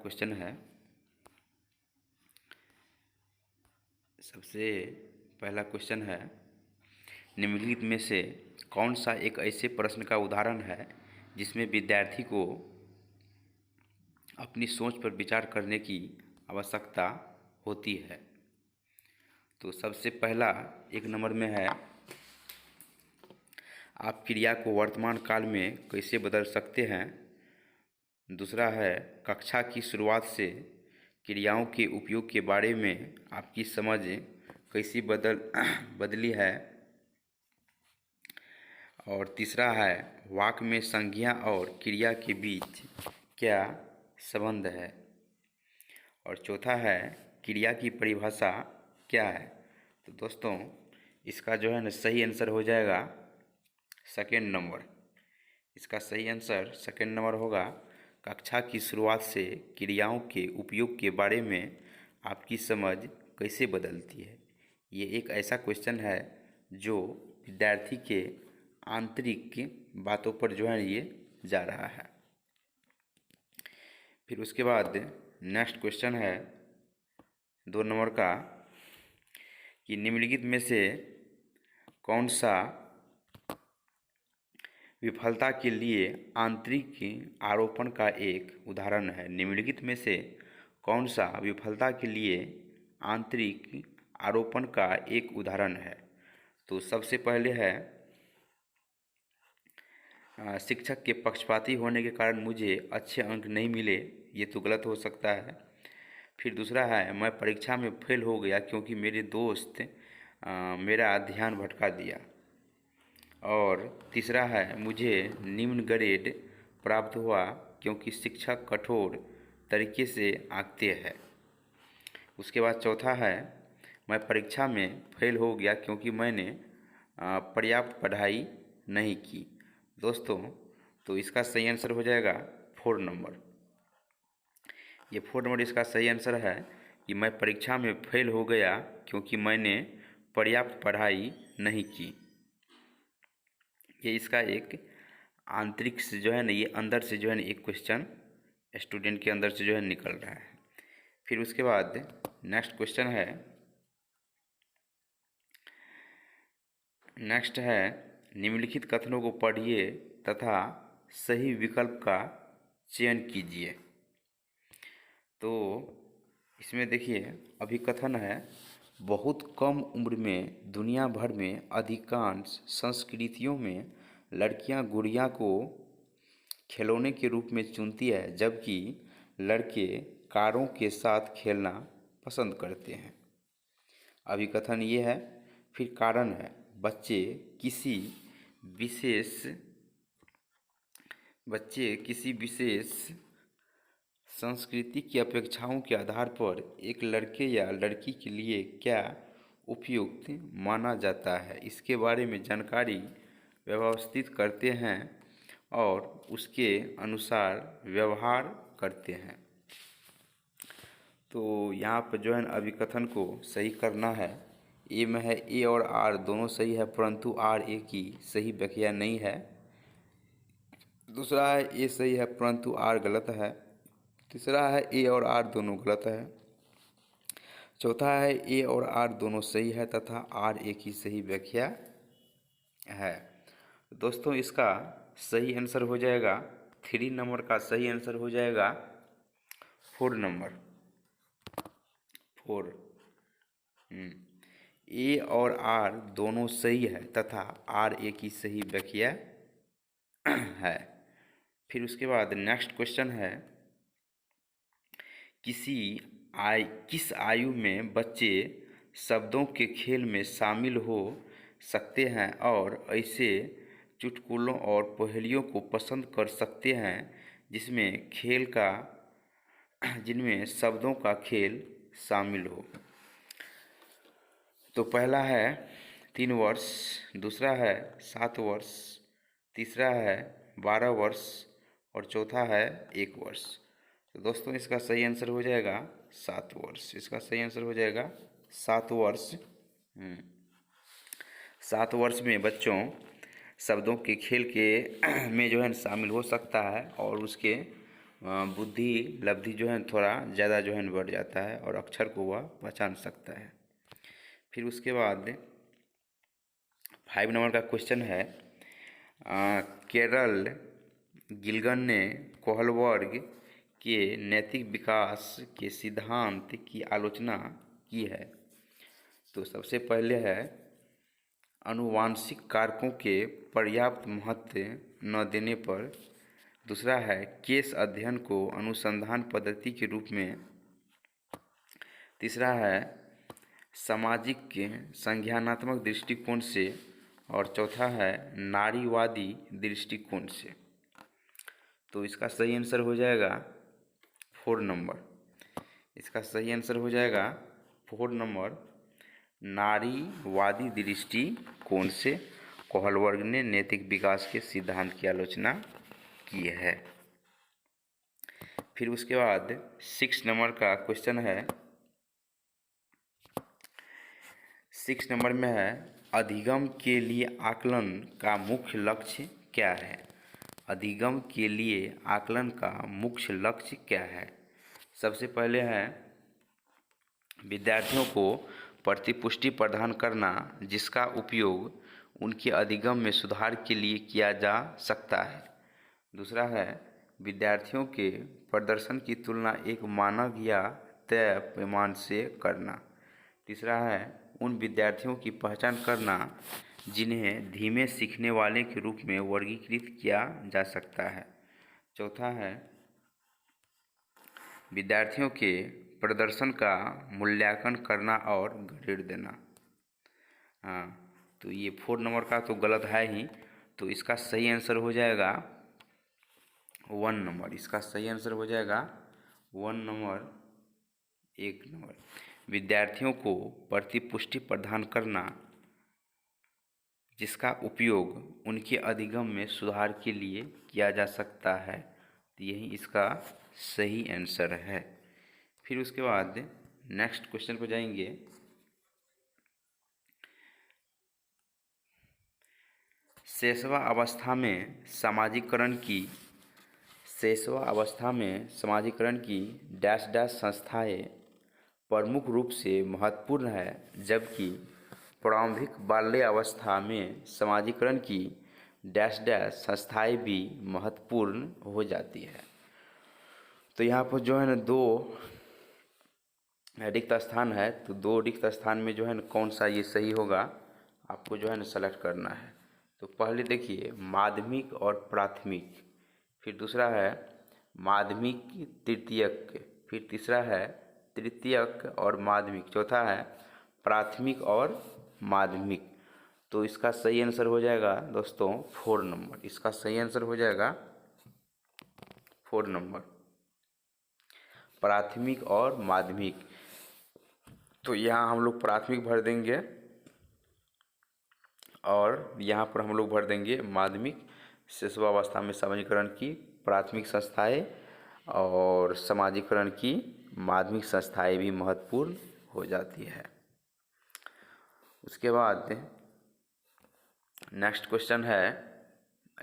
Question है। सबसे पहला क्वेश्चन है, निम्नलिखित में से कौन सा एक ऐसे प्रश्न का उदाहरण है जिसमें विद्यार्थी को अपनी सोच पर विचार करने की आवश्यकता होती है। तो सबसे पहला एक नंबर में है, आप क्रिया को वर्तमान काल में कैसे बदल सकते हैं। दूसरा है, कक्षा की शुरुआत से क्रियाओं के उपयोग के बारे में आपकी समझ कैसी बदली है। और तीसरा है, वाक्य में संज्ञा और क्रिया के बीच क्या संबंध है। और चौथा है, क्रिया की परिभाषा क्या है। तो दोस्तों इसका जो है ना सही आंसर हो जाएगा सेकेंड नंबर। इसका सही आंसर सेकेंड नंबर होगा, कक्षा की शुरुआत से क्रियाओं के उपयोग के बारे में आपकी समझ कैसे बदलती है। ये एक ऐसा क्वेश्चन है जो विद्यार्थी के आंतरिक बातों पर जो है ये जा रहा है। फिर उसके बाद नेक्स्ट क्वेश्चन है 2 नंबर का, कि निम्नलिखित में से कौन सा विफलता के लिए आंतरिक आरोपण का एक उदाहरण है। निम्नलिखित में से कौन सा विफलता के लिए आंतरिक आरोपण का एक उदाहरण है। तो सबसे पहले है, शिक्षक के पक्षपाती होने के कारण मुझे अच्छे अंक नहीं मिले। ये तो गलत हो सकता है। फिर दूसरा है, मैं परीक्षा में फेल हो गया क्योंकि मेरे दोस्त मेरा ध्यान भटका दिया। और तीसरा है, मुझे निम्न ग्रेड प्राप्त हुआ क्योंकि शिक्षक कठोर तरीके से आंकते हैं। उसके बाद चौथा है, मैं परीक्षा में फेल हो गया क्योंकि मैंने पर्याप्त पढ़ाई नहीं की। दोस्तों तो इसका सही आंसर हो जाएगा 4 नंबर। ये 4 नंबर इसका सही आंसर है कि मैं परीक्षा में फेल हो गया क्योंकि मैंने पर्याप्त पढ़ाई नहीं की। ये इसका एक आंतरिक से जो है ना, ये अंदर से जो है ना एक क्वेश्चन स्टूडेंट के अंदर से जो है निकल रहा है। फिर उसके बाद नेक्स्ट क्वेश्चन है, निम्नलिखित कथनों को पढ़िए तथा सही विकल्प का चयन कीजिए। तो इसमें देखिए अभी कथन है, बहुत कम उम्र में दुनिया भर में अधिकांश संस्कृतियों में लड़कियां गुड़िया को खिलौने के रूप में चुनती है, जबकि लड़के कारों के साथ खेलना पसंद करते हैं। अभी कथन ये है। फिर कारण है, बच्चे किसी विशेष संस्कृति की अपेक्षाओं के आधार पर एक लड़के या लड़की के लिए क्या उपयुक्त माना जाता है, इसके बारे में जानकारी व्यवस्थित करते हैं और उसके अनुसार व्यवहार करते हैं। तो यहाँ पर जो है अभी कथन को सही करना है। ए में है, ए और आर दोनों सही है, परंतु आर ए की सही व्याख्या नहीं है। दूसरा है, ए सही है परंतु आर गलत है। तीसरा है, ए और आर दोनों गलत है। चौथा है, ए और आर दोनों सही है तथा आर ए की सही व्याख्या है। दोस्तों इसका सही आंसर हो जाएगा 3 नंबर का सही आंसर हो जाएगा 4 नंबर 4। ए और आर दोनों सही है तथा आर ए की सही व्याख्या है। फिर उसके बाद नेक्स्ट क्वेश्चन है, किस आयु में बच्चे शब्दों के खेल में शामिल हो सकते हैं और ऐसे चुटकुलों और पहेलियों को पसंद कर सकते हैं जिनमें शब्दों का खेल शामिल हो। तो पहला है 3 वर्ष, दूसरा है 7 वर्ष, तीसरा है 12 वर्ष और चौथा है 1 वर्ष। तो दोस्तों इसका सही आंसर हो जाएगा 7 वर्ष। इसका सही आंसर हो जाएगा 7 वर्ष। 7 वर्ष में बच्चों शब्दों के खेल के में जो है शामिल हो सकता है और उसके बुद्धि लब्धि जो है थोड़ा ज़्यादा जो है बढ़ जाता है और अक्षर को वह पहचान सकता है। फिर उसके बाद 5 नंबर का क्वेश्चन है, केरल गिलगन ने कोहलबर्ग के नैतिक विकास के सिद्धांत की आलोचना की है। तो सबसे पहले है, आनुवांशिक कारकों के पर्याप्त महत्व न देने पर। दूसरा है, केस अध्ययन को अनुसंधान पद्धति के रूप में। तीसरा है, सामाजिक संज्ञानात्मक दृष्टिकोण से। और चौथा है, नारीवादी दृष्टिकोण से। तो इसका सही आंसर हो जाएगा 4 नंबर। इसका सही आंसर हो जाएगा 4 नंबर, नारीवादी दृष्टिकोण से कोहलबर्ग ने नैतिक विकास के सिद्धांत की आलोचना की है। फिर उसके बाद 6 नंबर का क्वेश्चन है, 6 नंबर में है, अधिगम के लिए आकलन का मुख्य लक्ष्य क्या है। अधिगम के लिए आकलन का मुख्य लक्ष्य क्या है। सबसे पहले है, विद्यार्थियों को प्रतिपुष्टि प्रदान करना जिसका उपयोग उनके अधिगम में सुधार के लिए किया जा सकता है। दूसरा है, विद्यार्थियों के प्रदर्शन की तुलना एक मानक या तय पैमाने से करना। तीसरा है, उन विद्यार्थियों की पहचान करना जिन्हें धीमे सीखने वाले के रूप में वर्गीकृत किया जा सकता है। चौथा है, विद्यार्थियों के प्रदर्शन का मूल्यांकन करना और ग्रेड देना। हाँ, तो ये 4 नंबर का तो गलत है ही, तो इसका सही आंसर हो जाएगा 1 नंबर। इसका सही आंसर हो जाएगा 1 नंबर, 1 नंबर। विद्यार्थियों को प्रतिपुष्टि प्रदान करना जिसका उपयोग उनके अधिगम में सुधार के लिए किया जा सकता है। तो यही इसका सही आंसर है। फिर उसके बाद नेक्स्ट क्वेश्चन पर जाएंगे। शैशव अवस्था में समाजीकरण की डैश डैश संस्थाएं प्रमुख रूप से महत्वपूर्ण है, जबकि प्रारंभिक बाल्यावस्था में समाजीकरण की डैश डैश संस्थाएं भी महत्वपूर्ण हो जाती है। तो यहाँ पर जो है ना 2 रिक्त स्थान है, तो 2 रिक्त स्थान में जो है ना कौन सा ये सही होगा आपको जो है ना सेलेक्ट करना है। तो पहले देखिए, माध्यमिक और प्राथमिक। फिर दूसरा है माध्यमिक तृतीयक। फिर तीसरा है तृतीयक और माध्यमिक। चौथा है प्राथमिक और माध्यमिक। तो इसका सही आंसर हो जाएगा दोस्तों 4 नंबर। इसका सही आंसर हो जाएगा 4 नंबर, प्राथमिक और माध्यमिक। तो यहाँ हम लोग प्राथमिक भर देंगे और यहाँ पर हम लोग भर देंगे माध्यमिक। शिशुवावस्था में समाजीकरण की प्राथमिक संस्थाएं और समाजीकरण की माध्यमिक संस्थाएं भी महत्वपूर्ण हो जाती है। उसके बाद नेक्स्ट क्वेश्चन है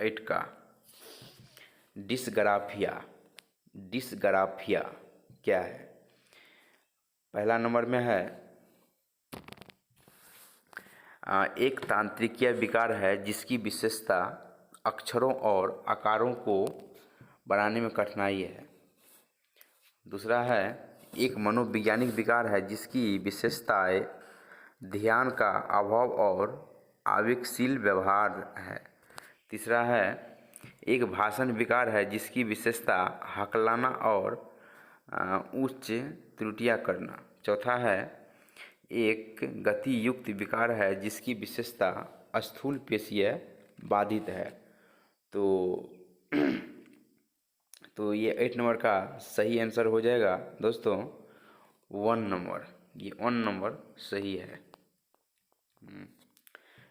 8 का, डिस्ग्राफिया। डिस्ग्राफिया क्या है। पहला नंबर में है, एक तांत्रिकीय विकार है जिसकी विशेषता अक्षरों और आकारों को बनाने में कठिनाई है। दूसरा है, एक मनोवैज्ञानिक विकार है जिसकी विशेषताएं ध्यान का अभाव और आवेगशील व्यवहार है। तीसरा है, एक भाषण विकार है जिसकी विशेषता हकलाना और उच्च त्रुटियां करना। चौथा है, एक गति युक्त विकार है जिसकी विशेषता स्थूल पेशीय बाधित है। तो ये 8 नंबर का सही आंसर हो जाएगा दोस्तों 1 नंबर। ये 1 नंबर सही है।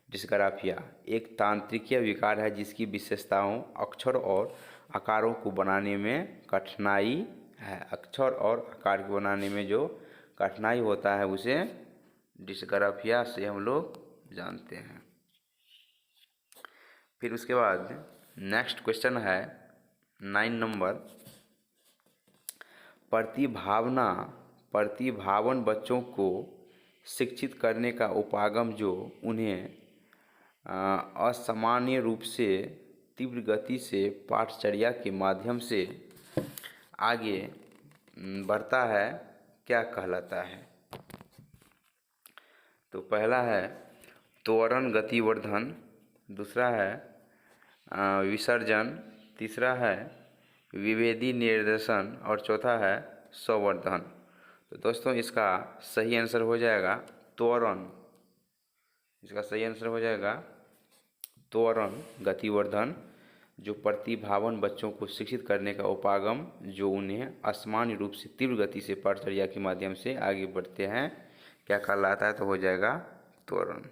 डिस्ग्राफिया एक तांत्रिकीय विकार है जिसकी विशेषताओं अक्षर और आकारों को बनाने में कठिनाई है। अक्षर और आकार को बनाने में जो कठिनाई होता है उसे डिस्ग्राफिया से हम लोग जानते हैं। फिर उसके बाद नेक्स्ट क्वेश्चन है 9 नंबर, प्रतिभावन बच्चों को शिक्षित करने का उपागम जो उन्हें असामान्य रूप से तीव्र गति से पाठचर्या के माध्यम से आगे बढ़ता है, क्या कहलाता है? तो पहला है त्वरण गतिवर्धन, दूसरा है विसर्जन, तीसरा है विभेदी निर्देशन और चौथा है संवर्धन। तो दोस्तों इसका सही आंसर हो जाएगा त्वरण। इसका सही आंसर हो जाएगा त्वरण गतिवर्धन, जो प्रतिभावन बच्चों को शिक्षित करने का उपागम जो उन्हें असामान्य रूप से तीव्र गति से पाठचर्या के माध्यम से आगे बढ़ते हैं, क्या कहलाता है? तो हो जाएगा त्वरण।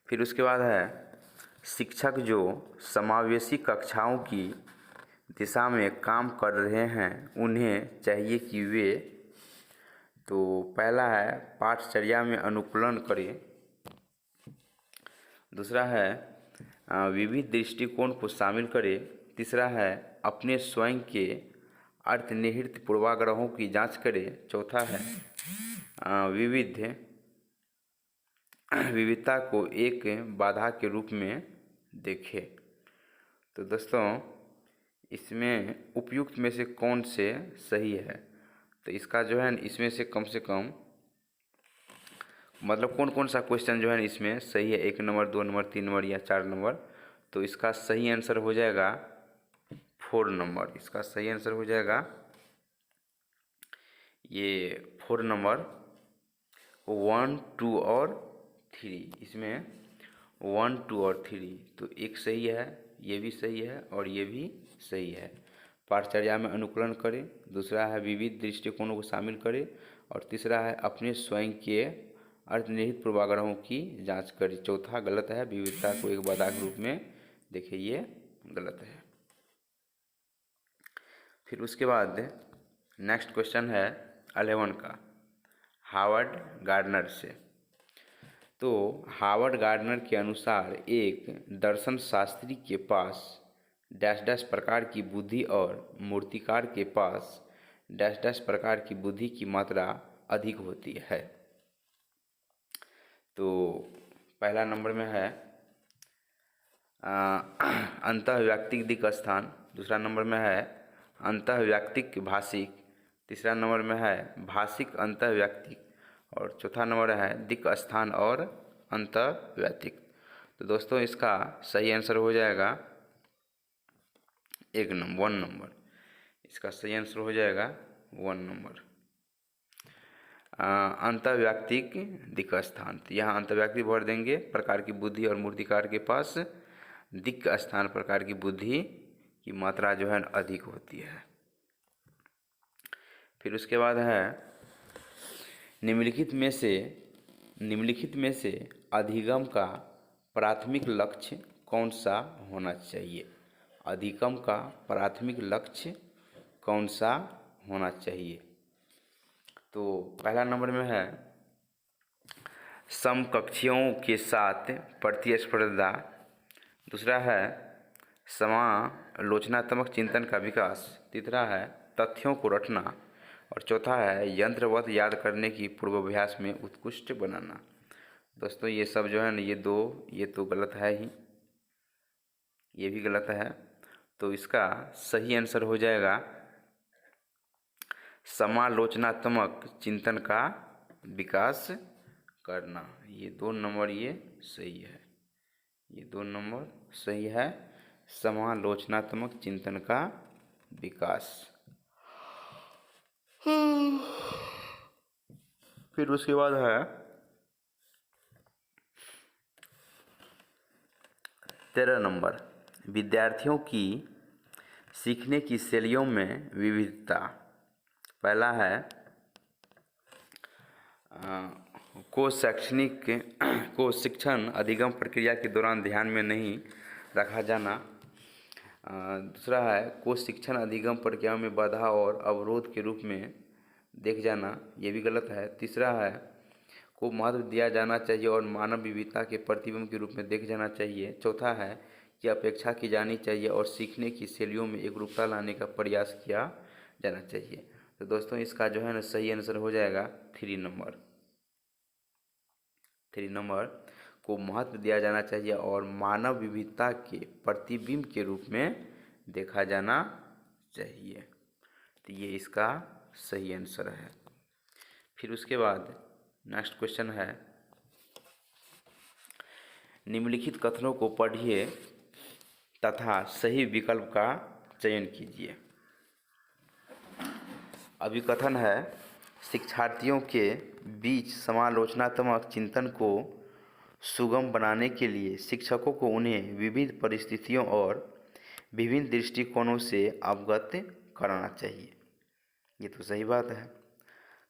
फिर उसके बाद है शिक्षक जो समावेशी कक्षाओं की दिशा में काम कर रहे हैं उन्हें चाहिए कि वे, तो पहला है पाठचर्या में अनुकूलन करें, दूसरा है विविध दृष्टिकोण को शामिल करें, तीसरा है अपने स्वयं के अंतर्निहित पूर्वाग्रहों की जांच करें, चौथा है विविधता को एक बाधा के रूप में देखें। तो दोस्तों इसमें उपयुक्त में से कौन से सही है? तो इसका जो है इसमें से कम मतलब कौन कौन सा क्वेश्चन जो है इसमें सही है, 1 नंबर, 2 नंबर, 3 नंबर या 4 नंबर? तो इसका सही आंसर हो जाएगा 4 नंबर। इसका सही आंसर हो जाएगा ये 4 नंबर, 1, 2 और 3। इसमें 1, 2 और 3 तो एक सही है, ये भी सही है और ये भी सही है। पाठचर्या में अनुकूलन करें, दूसरा है विविध दृष्टिकोणों को शामिल करें और तीसरा है अपने स्वयं के अंतर्निहित पूर्वाग्रहों की जांच करें, चौथा गलत है विविधता को एक बाधा के रूप में देखिए, ये गलत है। फिर उसके बाद नेक्स्ट क्वेश्चन है 11 का हावर्ड गार्डनर से। तो हावर्ड गार्डनर के अनुसार एक दर्शन शास्त्री के पास डैश डैश प्रकार की बुद्धि और मूर्तिकार के पास डैश डैश प्रकार की बुद्धि की मात्रा अधिक होती है। तो पहला नंबर में है अंतःव्यक्तिक दिक् स्थान, दूसरा नंबर में है अंतःव्यक्तिक भाषिक, तीसरा नंबर में है भाषिक अंतःव्यक्तिक और चौथा नंबर है दिक् स्थान और अंतःव्यक्तिक। तो दोस्तों इसका सही आंसर हो जाएगा 1 नंबर। इसका सही आंसर हो जाएगा 1 नंबर अंतःव्यक्तिक दिक् स्थान। तो यहाँ अंतःव्यक्तिक भर देंगे प्रकार की बुद्धि और मूर्तिकार के पास दिक् स्थान प्रकार की बुद्धि की मात्रा जो है अधिक होती है। फिर उसके बाद है निम्नलिखित में से अधिगम का प्राथमिक लक्ष्य कौन सा होना चाहिए? अधिगम का प्राथमिक लक्ष्य कौन सा होना चाहिए? तो पहला नंबर में है समकक्षियों के साथ प्रतिस्पर्धा, दूसरा है समालोचनात्मक चिंतन का विकास, तीसरा है तथ्यों को रटना और चौथा है यंत्रवत याद करने की पूर्वाभ्यास में उत्कृष्ट बनाना। दोस्तों ये सब जो है ना ये तो गलत है ही, ये भी गलत है। तो इसका सही आंसर हो जाएगा समालोचनात्मक चिंतन का विकास करना। ये 2 नंबर ये सही है, ये 2 नंबर सही है, समालोचनात्मक चिंतन का विकास। फिर उसके बाद है 13 नंबर विद्यार्थियों की सीखने की शैलियों में विविधता। पहला है को शिक्षण अधिगम प्रक्रिया के दौरान ध्यान में नहीं रखा जाना, दूसरा है को शिक्षण अधिगम प्रक्रिया में बाधा और अवरोध के रूप में देख जाना, ये भी गलत है। तीसरा है को महत्व दिया जाना चाहिए और मानव विविधता के प्रतिबिंब के रूप में देख जाना चाहिए। चौथा है कि अपेक्षा की जानी चाहिए और सीखने की शैलियों में एकरूपता लाने का प्रयास किया जाना चाहिए। तो दोस्तों इसका जो है ना सही आंसर हो जाएगा 3 नंबर। 3 नंबर को महत्व दिया जाना चाहिए और मानव विविधता के प्रतिबिंब के रूप में देखा जाना चाहिए। तो ये इसका सही आंसर है। फिर उसके बाद नेक्स्ट क्वेश्चन है, निम्नलिखित कथनों को पढ़िए तथा सही विकल्प का चयन कीजिए। अभिकथन है, शिक्षार्थियों के बीच समालोचनात्मक चिंतन को सुगम बनाने के लिए शिक्षकों को उन्हें विविध परिस्थितियों और विभिन्न दृष्टिकोणों से अवगत कराना चाहिए। ये तो सही बात है।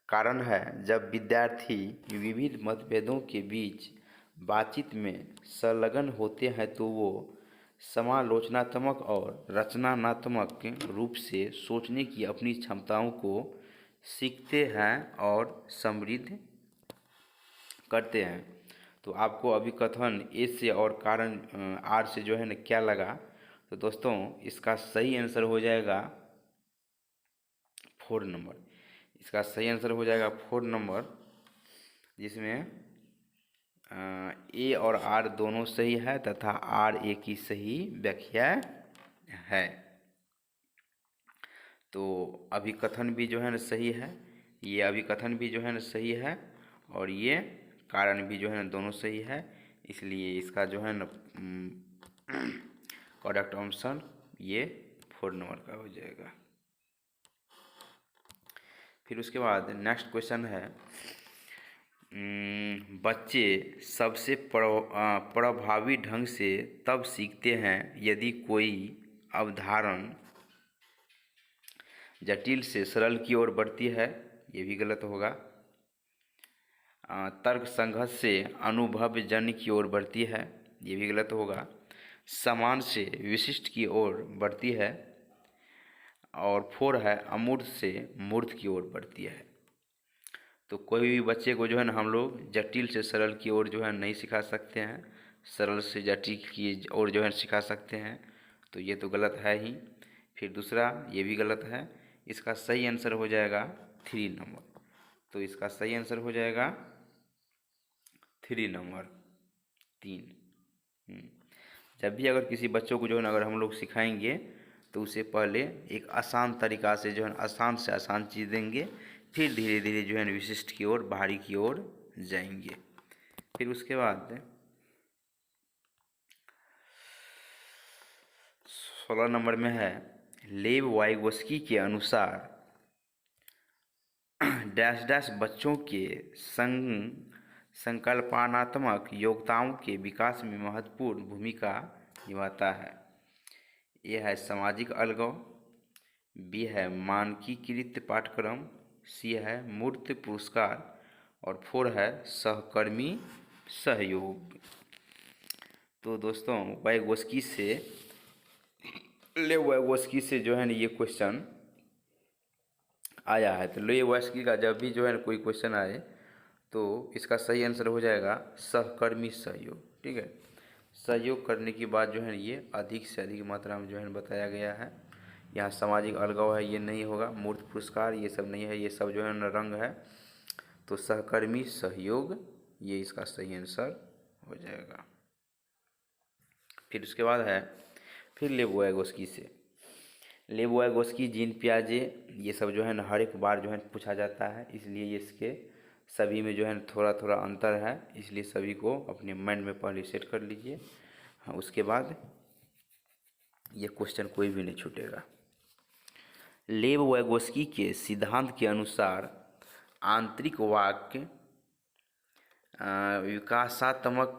कारण है, जब विद्यार्थी विविध मतभेदों के बीच बातचीत में संलग्न होते हैं तो वो समालोचनात्मक और रचनात्मक रूप से सोचने की अपनी क्षमताओं को सीखते हैं और समृद्ध करते हैं। तो आपको अभिकथन ए से और कारण आर से जो है ना क्या लगा? तो दोस्तों इसका सही आंसर हो जाएगा 4 नंबर। इसका सही आंसर हो जाएगा 4 नंबर, जिसमें ए और आर दोनों सही है तथा आर ए की सही व्याख्या है। तो अभिकथन भी जो है ना सही है, ये अभिकथन भी जो है ना सही है और ये कारण भी जो है ना दोनों सही है। इसलिए इसका जो है ना करेक्ट ऑप्शन ये 4 नंबर का हो जाएगा। फिर उसके बाद नेक्स्ट क्वेश्चन है, बच्चे सबसे प्रभावी ढंग से तब सीखते हैं यदि कोई अवधारणा जटिल से सरल की ओर बढ़ती है। ये भी गलत होगा। तर्क संघर्ष से अनुभवजन्य की ओर बढ़ती है। ये भी गलत होगा। समान से विशिष्ट की ओर बढ़ती है। और 4 है, अमूर्त से मूर्त की ओर बढ़ती है। तो कोई भी बच्चे को जो है ना हम लोग जटिल से सरल की ओर जो है नहीं सिखा सकते हैं, सरल से जटिल की ओर जो है सिखा सकते हैं। तो ये तो गलत है ही। फिर दूसरा ये भी गलत है। इसका सही आंसर हो जाएगा 3 नंबर। तो इसका सही आंसर हो जाएगा 3 नंबर 3। जब भी अगर किसी बच्चों को जो है ना अगर हम लोग सिखाएंगे तो उसे पहले एक आसान तरीक़ा से जो है आसान से आसान चीज़ देंगे, फिर धीरे धीरे जो है ना विशिष्ट की ओर बाहरी की ओर जाएंगे। फिर उसके बाद 16 नंबर में है, लेव वाइगोस्की के अनुसार डैश डैश बच्चों के संकल्पनात्मक योग्यताओं के विकास में महत्वपूर्ण भूमिका निभाता है। यह है सामाजिक अलगाव, बी है मानकीकृत पाठ्यक्रम, सी है मूर्त पुरस्कार और 4 है सहकर्मी सहयोग। तो दोस्तों वाइगोस्की से जो है ना ये क्वेश्चन आया है। तो वाइगोस्की का जब भी जो है ना कोई क्वेश्चन आए तो इसका सही आंसर हो जाएगा सहकर्मी सहयोग। ठीक है, सहयोग करने की बात जो है ये अधिक से अधिक मात्रा में जो है बताया गया है। यहाँ सामाजिक अलगाव है, ये नहीं होगा। मूर्त पुरस्कार ये सब नहीं है, ये सब जो है ना रंग है। तो सहकर्मी सहयोग ये इसका सही आंसर हो जाएगा। फिर उसके बाद है फिर लेव वाइगोस्की से, लेव वाइगोस्की, जीन पियाजे, ये सब जो है ना हर एक बार जो है पूछा जाता है, इसलिए ये इसके सभी में जो है थोड़ा थोड़ा अंतर है। इसलिए सभी को अपने माइंड में पहले सेट कर लीजिए। हाँ, उसके बाद ये क्वेश्चन कोई भी नहीं छूटेगा। लेव वाइगोस्की के सिद्धांत के अनुसार आंतरिक वाक्य विकासात्मक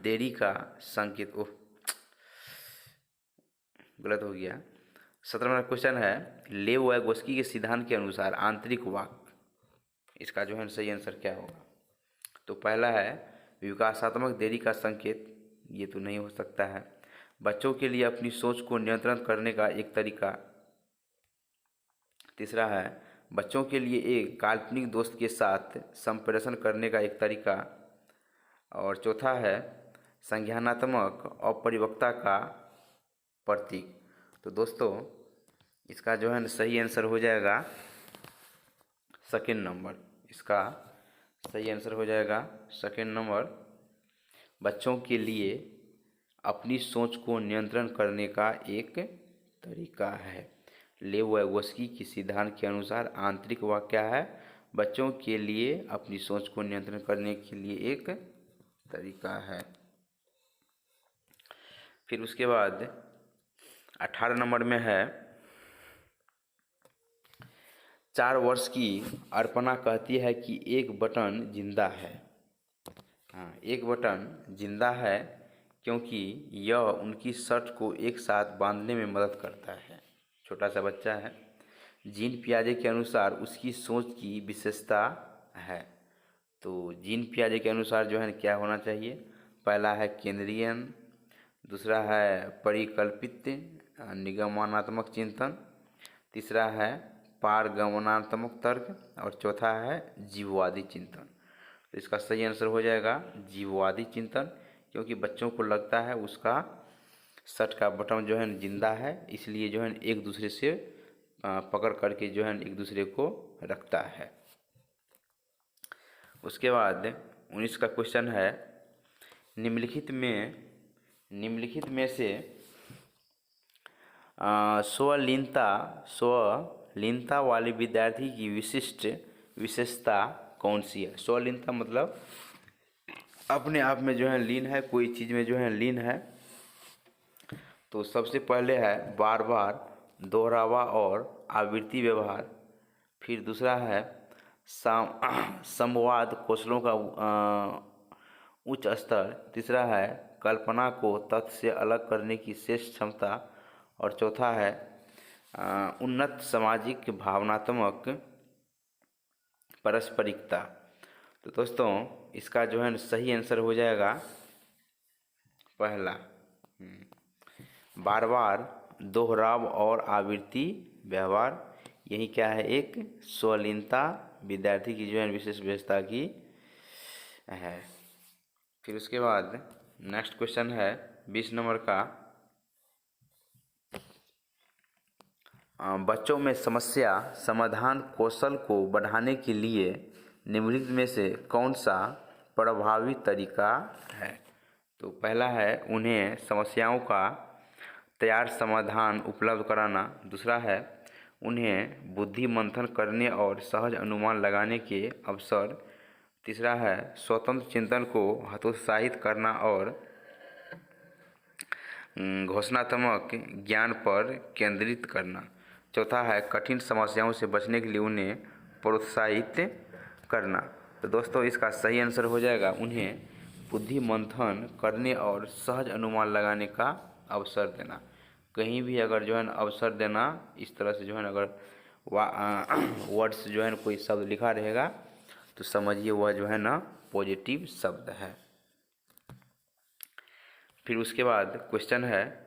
देरी का संकेत गलत हो गया। 17 नंबर क्वेश्चन है, लेव वाइगोस्की के सिद्धांत के अनुसार आंतरिक वाक्य, इसका जो है सही आंसर क्या होगा? तो पहला है विकासात्मक देरी का संकेत, ये तो नहीं हो सकता है। बच्चों के लिए अपनी सोच को नियंत्रण करने का एक तरीका। तीसरा है बच्चों के लिए एक काल्पनिक दोस्त के साथ संप्रेषण करने का एक तरीका। और चौथा है संज्ञानात्मक अपरिपक्वता का प्रतीक। तो दोस्तों इसका जो है ना सही आंसर हो जाएगा सेकेंड नंबर। इसका सही आंसर हो जाएगा सेकेंड नंबर। बच्चों के लिए अपनी सोच को नियंत्रण करने का एक तरीका है। लेव वाइगोस्की के सिद्धांत के अनुसार आंतरिक वाक्य क्या है? बच्चों के लिए अपनी सोच को नियंत्रण करने के लिए एक तरीका है। फिर उसके बाद 18 नंबर में है, 4 वर्ष की अर्पणा कहती है कि एक बटन जिंदा है। हाँ, एक बटन जिंदा है क्योंकि यह उनकी शर्ट को एक साथ बांधने में मदद करता है। छोटा सा बच्चा है। जीन पियाजे के अनुसार उसकी सोच की विशेषता है। तो जीन पियाजे के अनुसार जो है क्या होना चाहिए? पहला है केंद्रीयन, दूसरा है परिकल्पित निगमनात्मक चिंतन, तीसरा है पारगमनात्मक तर्क और चौथा है जीववादी चिंतन। तो इसका सही आंसर हो जाएगा जीववादी चिंतन, क्योंकि बच्चों को लगता है उसका शर्ट का बटन जो है जिंदा है, इसलिए जो है एक दूसरे से पकड़ करके जो है एक दूसरे को रखता है। उसके बाद 19 का क्वेश्चन है, निम्नलिखित में से स्वलीनता वाले विद्यार्थी की विशिष्ट विशेषता कौन सी है? स्वलीनता मतलब अपने आप में जो है लीन है, कोई चीज़ में जो है लीन है। तो सबसे पहले है बार बार दोहरावा और आवृत्ति व्यवहार। फिर दूसरा है संवाद कौशलों का उच्च स्तर। तीसरा है कल्पना को तथ्य से अलग करने की श्रेष्ठ क्षमता। और चौथा है उन्नत सामाजिक भावनात्मक पारस्परिकता। तो दोस्तों इसका जो है सही आंसर हो जाएगा पहला, बार बार दोहराव और आवृत्ति व्यवहार। यही क्या है? एक स्वलीनता विद्यार्थी की जो है विशेष विशेषता की है। फिर उसके बाद नेक्स्ट क्वेश्चन है 20 नंबर का, बच्चों में समस्या समाधान कौशल को बढ़ाने के लिए निम्नलिखित में से कौन सा प्रभावी तरीका है? तो पहला है उन्हें समस्याओं का तैयार समाधान उपलब्ध कराना। दूसरा है उन्हें बुद्धि मंथन करने और सहज अनुमान लगाने के अवसर। तीसरा है स्वतंत्र चिंतन को हतोत्साहित करना और घोषणात्मक ज्ञान पर केंद्रित करना। चौथा है कठिन समस्याओं से बचने के लिए उन्हें प्रोत्साहित करना। तो दोस्तों इसका सही आंसर हो जाएगा उन्हें बुद्धि मंथन करने और सहज अनुमान लगाने का अवसर देना। कहीं भी अगर जो है अवसर देना, इस तरह से जो है अगर वर्ड्स जो है कोई शब्द लिखा रहेगा तो समझिए वह जो है ना पॉजिटिव शब्द है। फिर उसके बाद क्वेश्चन है,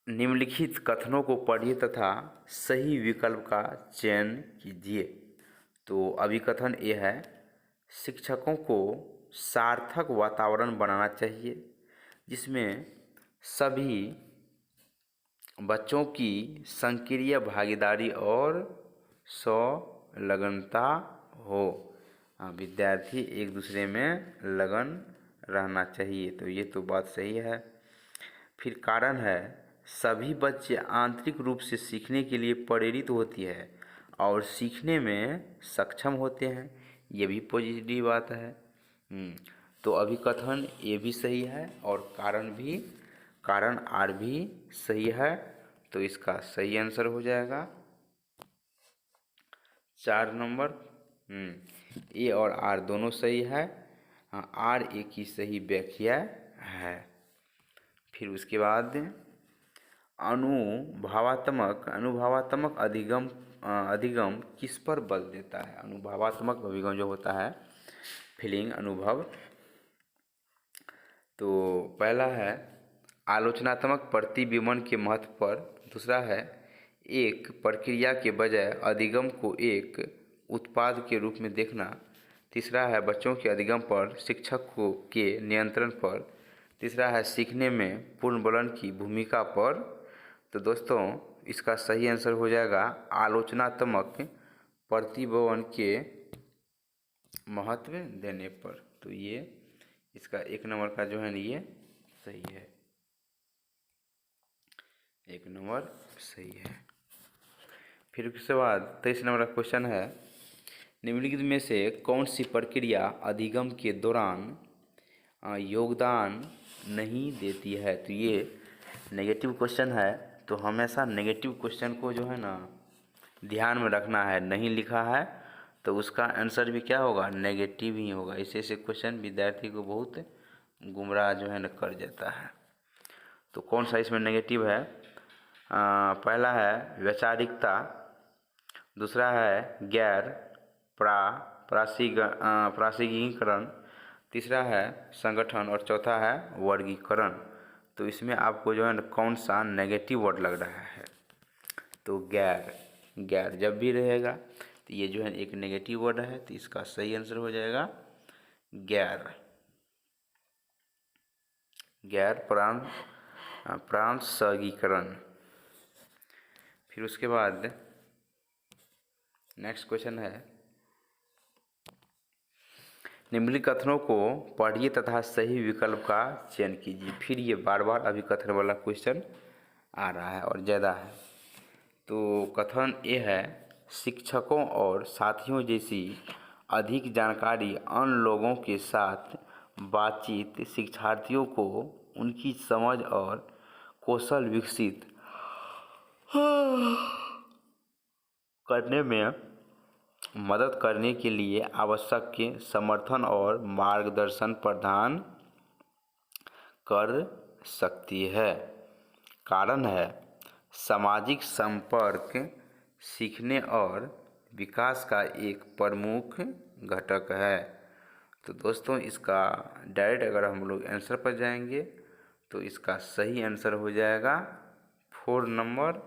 निम्नलिखित कथनों को पढ़िए तथा सही विकल्प का चयन कीजिए। तो अभिकथन ये है, शिक्षकों को सार्थक वातावरण बनाना चाहिए जिसमें सभी बच्चों की सक्रिय भागीदारी और संलग्नता हो। विद्यार्थी एक दूसरे में लगन रहना चाहिए। तो ये तो बात सही है। फिर कारण है सभी बच्चे आंतरिक रूप से सीखने के लिए प्रेरित होती है और सीखने में सक्षम होते हैं। ये भी पॉजिटिव बात है। तो अभिकथन ये भी सही है और कारण आर भी सही है। तो इसका सही आंसर हो जाएगा 4 नंबर। ए और आर दोनों सही है। हाँ, आर ए की सही व्याख्या है। फिर उसके बाद अनुभवात्मक अधिगम किस पर बल देता है? अनुभवात्मक अभिगम जो होता है फीलिंग अनुभव। तो पहला है आलोचनात्मक प्रतिबिंबन के महत्व पर। दूसरा है एक प्रक्रिया के बजाय अधिगम को एक उत्पाद के रूप में देखना। तीसरा है बच्चों के अधिगम पर शिक्षक के नियंत्रण पर। तीसरा है सीखने में पुनर्वलन की भूमिका पर। तो दोस्तों इसका सही आंसर हो जाएगा आलोचनात्मक प्रतिभवन के महत्व देने पर। तो ये इसका 1 नंबर का जो है ना ये सही है, 1 नंबर सही है। फिर उसके बाद 23 नंबर का क्वेश्चन है, निम्नलिखित में से कौन सी प्रक्रिया अधिगम के दौरान योगदान नहीं देती है। तो ये नेगेटिव क्वेश्चन है, तो हमेशा नेगेटिव क्वेश्चन को जो है ना ध्यान में रखना है। नहीं लिखा है तो उसका आंसर भी क्या होगा, नेगेटिव ही होगा। ऐसे क्वेश्चन विद्यार्थी को बहुत गुमराह जो है ना कर जाता है। तो कौन सा इसमें नेगेटिव है, पहला है वैचारिकता, दूसरा है गैर प्रासंगिकरण, तीसरा है संगठन और चौथा है वर्गीकरण। तो इसमें आपको जो है ना कौन सा नेगेटिव वर्ड लग रहा है। तो गैर जब भी रहेगा तो ये जो है एक नेगेटिव वर्ड है, तो इसका सही आंसर हो जाएगा गैर प्रासंगिकरण। फिर उसके बाद नेक्स्ट क्वेश्चन है, निम्नलिखित कथनों को पढ़िए तथा सही विकल्प का चयन कीजिए। फिर ये बार बार अभिकथन वाला क्वेश्चन आ रहा है और ज़्यादा है। तो कथन ये है, शिक्षकों और साथियों जैसी अधिक जानकारी अन्य लोगों के साथ बातचीत शिक्षार्थियों को उनकी समझ और कौशल विकसित करने में मदद करने के लिए आवश्यक समर्थन और मार्गदर्शन प्रदान कर सकती है। कारण है, सामाजिक संपर्क सीखने और विकास का एक प्रमुख घटक है। तो दोस्तों इसका डायरेक्ट अगर हम लोग आंसर पर जाएंगे तो इसका सही आंसर हो जाएगा 4 नंबर।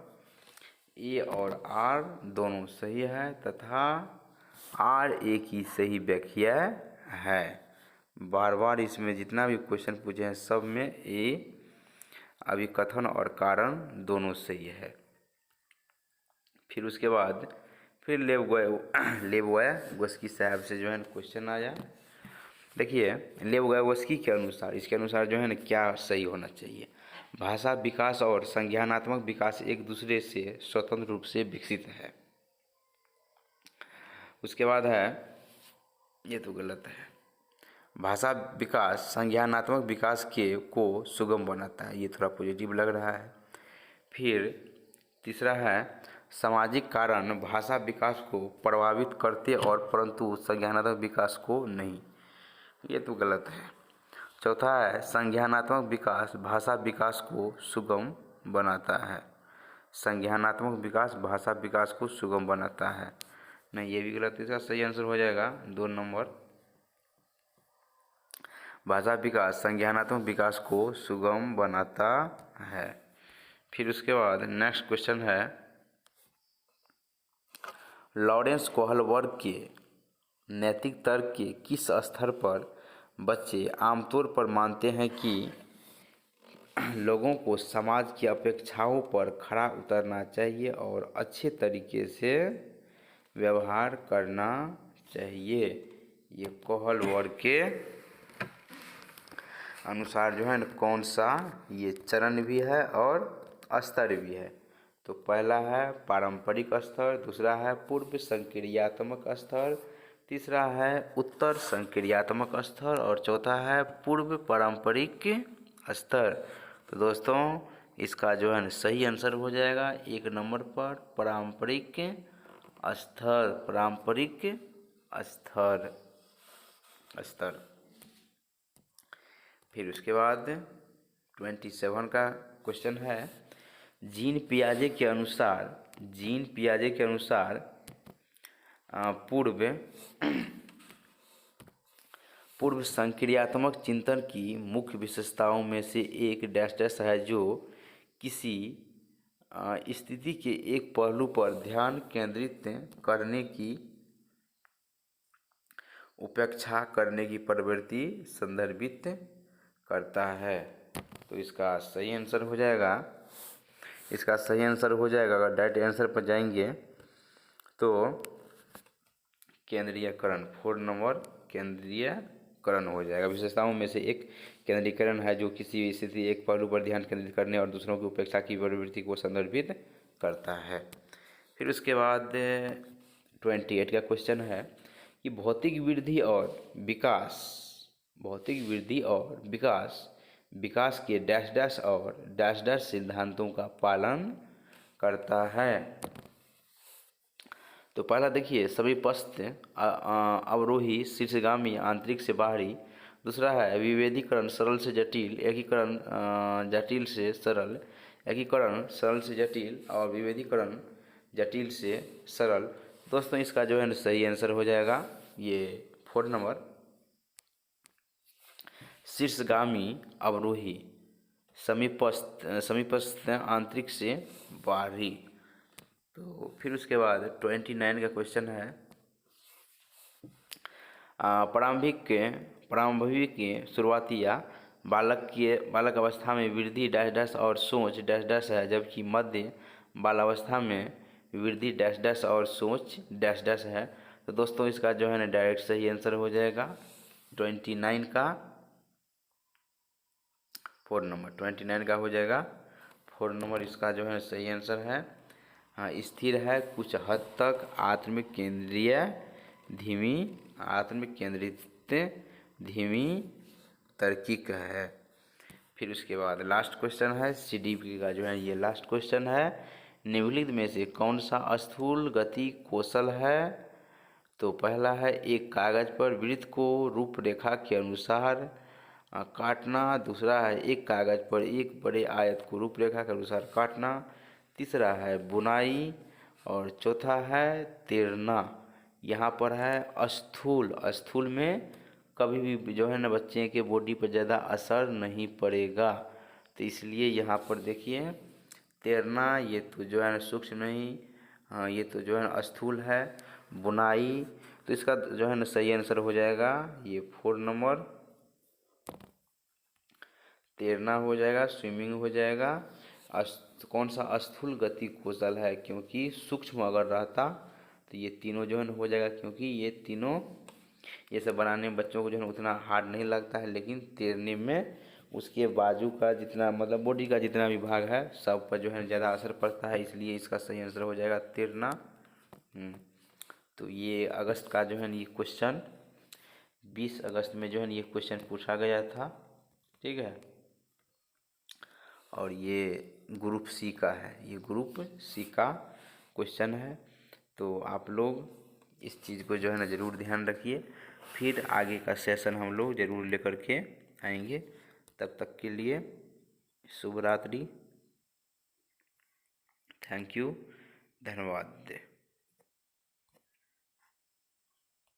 ए और आर दोनों सही है तथा आर ए की सही व्याख्या है। बार बार इसमें जितना भी क्वेश्चन पूछे हैं सब में ए अभिकथन और कारण दोनों सही है। फिर उसके बाद फिर लेवोगोस्की साहब से जो है ना क्वेश्चन आया। देखिए लेवोगोस्की के अनुसार, इसके अनुसार जो है ना क्या सही होना चाहिए, भाषा विकास और संज्ञानात्मक विकास एक दूसरे से स्वतंत्र रूप से विकसित है। उसके बाद है, ये तो गलत है, भाषा विकास संज्ञानात्मक विकास को सुगम बनाता है, ये थोड़ा पॉजिटिव लग रहा है। फिर तीसरा है, सामाजिक कारण भाषा विकास को प्रभावित करते और परंतु संज्ञानात्मक विकास को नहीं, ये तो गलत है। चौथा है, संज्ञानात्मक विकास भाषा विकास को सुगम बनाता है, संज्ञानात्मक विकास भाषा विकास को सुगम बनाता है, नहीं ये भी गलत है। इसका सही आंसर हो जाएगा 2 नंबर, भाषा विकास संज्ञानात्मक विकास को सुगम बनाता है। फिर उसके बाद नेक्स्ट क्वेश्चन है, लॉरेंस कोहलबर्ग के नैतिक तर्क के किस स्तर पर बच्चे आमतौर पर मानते हैं कि लोगों को समाज की अपेक्षाओं पर खरा उतरना चाहिए और अच्छे तरीके से व्यवहार करना चाहिए। ये कोहलबर्ग के अनुसार जो है ना कौन सा ये चरण भी है और स्तर भी है। तो पहला है पारंपरिक स्तर, दूसरा है पूर्व संक्रियात्मक स्तर, तीसरा है उत्तर संक्रियात्मक स्तर और चौथा है पूर्व पारंपरिक स्तर। तो दोस्तों इसका जो है ना सही आंसर हो जाएगा 1 नंबर पर पारंपरिक स्तर, पारंपरिक स्तर। फिर उसके बाद 27 का क्वेश्चन है, जीन पियाजे के अनुसार पूर्व संक्रियात्मक चिंतन की मुख्य विशेषताओं में से एक डैश डैश है जो किसी स्थिति के एक पहलू पर ध्यान केंद्रित करने की उपेक्षा करने की प्रवृत्ति संदर्भित करता है। तो इसका सही आंसर हो जाएगा, अगर डायरेक्ट आंसर पर जाएंगे तो केंद्रीयकरण, 4 नंबर केंद्रीयकरण हो जाएगा। विशेषताओं में से एक केंद्रीकरण है, जो किसी स्थिति एक पहलू पर ध्यान केंद्रित करने और दूसरों की उपेक्षा की प्रवृत्ति को संदर्भित करता है। फिर उसके बाद 28 का क्वेश्चन है कि भौतिक वृद्धि और विकास के डैश डैश और डैश डैश सिद्धांतों का पालन करता है। तो पहला देखिए, सभी पश्च अवरोही शीर्षगामी आंतरिक से बाहरी। दूसरा है विभेदीकरण सरल से जटिल, एकीकरण जटिल से सरल, एकीकरण सरल से जटिल और विभेदीकरण जटिल से सरल। दोस्तों इसका जो है सही आंसर हो जाएगा ये 4 नंबर, शीर्षगामी अवरोही समीपस्थ आंतरिक से बाहरी। तो फिर उसके बाद 29 का क्वेश्चन है, प्रारंभिक शुरुआती या बालक अवस्था में वृद्धि डैश डैश और सोच डैश डैश है, जबकि मध्य बालावस्था में वृद्धि डैश डैश और सोच डैश डैश है। तो दोस्तों इसका जो है ना डायरेक्ट सही आंसर हो जाएगा 29 का 4 नंबर, 29 का हो जाएगा 4 नंबर, इसका जो है सही आंसर है। हाँ, स्थिर है, कुछ हद तक आत्मिक केंद्रित धीमी तार्किक है। फिर उसके बाद लास्ट क्वेश्चन है CDP का जो है ये लास्ट क्वेश्चन है, निम्नलिखित में से कौन सा स्थूल गति कौशल है। तो पहला है एक कागज पर वृत्त को रूपरेखा के अनुसार काटना। दूसरा है एक कागज पर एक बड़े आयत को रूपरेखा के अनुसार काटना। तीसरा है बुनाई और चौथा है तैरना। यहाँ पर है स्थूल में कभी भी जो है ना बच्चे के बॉडी पर ज़्यादा असर नहीं पड़ेगा, तो इसलिए यहाँ पर देखिए तैरना ये तो जो है ना सूक्ष्म नहीं, हाँ ये तो जो है ना स्थूल है। बुनाई, तो इसका जो है ना सही आंसर हो जाएगा ये 4 नंबर, तैरना हो जाएगा, स्विमिंग हो जाएगा। कौन सा स्थूल गति कौशल है, क्योंकि सूक्ष्म अगर रहता तो ये तीनों जो है ना हो जाएगा, क्योंकि ये तीनों ये सब बनाने में बच्चों को जो है उतना हार्ड नहीं लगता है, लेकिन तैरने में उसके बाजू का जितना मतलब बॉडी का जितना भी भाग है सब पर जो है ज़्यादा असर पड़ता है, इसलिए इसका सही आंसर हो जाएगा तैरना। तो ये अगस्त का जो है ये क्वेश्चन 20 अगस्त में जो है ये क्वेश्चन पूछा गया था, ठीक है। और ये ग्रुप सी का है, ये ग्रुप सी का क्वेश्चन है। तो आप लोग इस चीज़ को जो है ना ज़रूर ध्यान रखिए, फिर आगे का सेशन हम लोग ज़रूर लेकर के आएंगे। तब तक के लिए शुभ रात्रि, थैंक यू, धन्यवाद।